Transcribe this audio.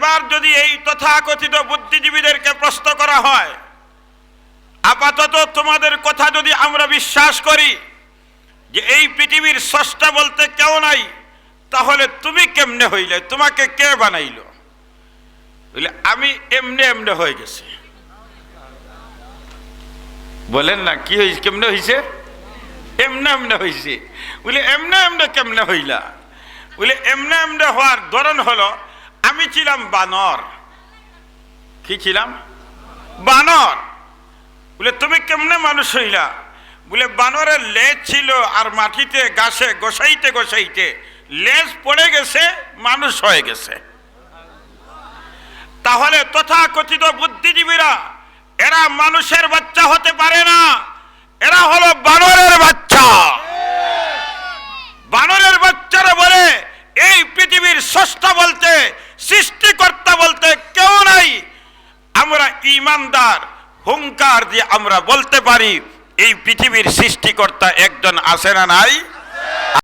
এবার যদি এই তথাকথিত বুদ্ধিজীবীদেরকে প্রশ্ন করা হয়, আপাতত তোমাদের কথা যদি আমরা বিশ্বাস করি যে এই পৃথিবীর স্রষ্টা বলতে কেউ নাই, তাহলে তুমি কেমনে হইলে? তোমাকে কে বানাইল? বলে আমি এমনে এমনে হয়ে গেছে। বলেন না কি হয়েছে? কেমনে হয়েছে? এমনে এমনে হয়েছে। বলে এমনে এমনে কেমনে হইলা? বলে এমনে এমনে হওয়ার ধরন হলো, আমি ছিলাম বানর। কি ছিলাম? বানর। বলে তুমি কেমনে মানুষ হইলা? বলে বানরের লেজ ছিল আর মাটিতে গাছে গোসাইতে গোসাইতে লেজ পড়ে গেছে, মানুষ হয়ে গেছে। তাহলে তথাকথিত বুদ্ধিজীবীরা এরা মানুষের বাচ্চা হতে পারে না, এরা হলো বানরের বাচ্চা। বানরের বাচ্চারা বলে এই পৃথিবীর স্রষ্টা বলতে, সৃষ্টিকর্তা বলতে কেউ নাই। আমরা ঈমানদার, হুঙ্কার দিয়ে আমরা বলতে পারি এই পৃথিবীর সৃষ্টিকর্তা একজন আছে না নাই?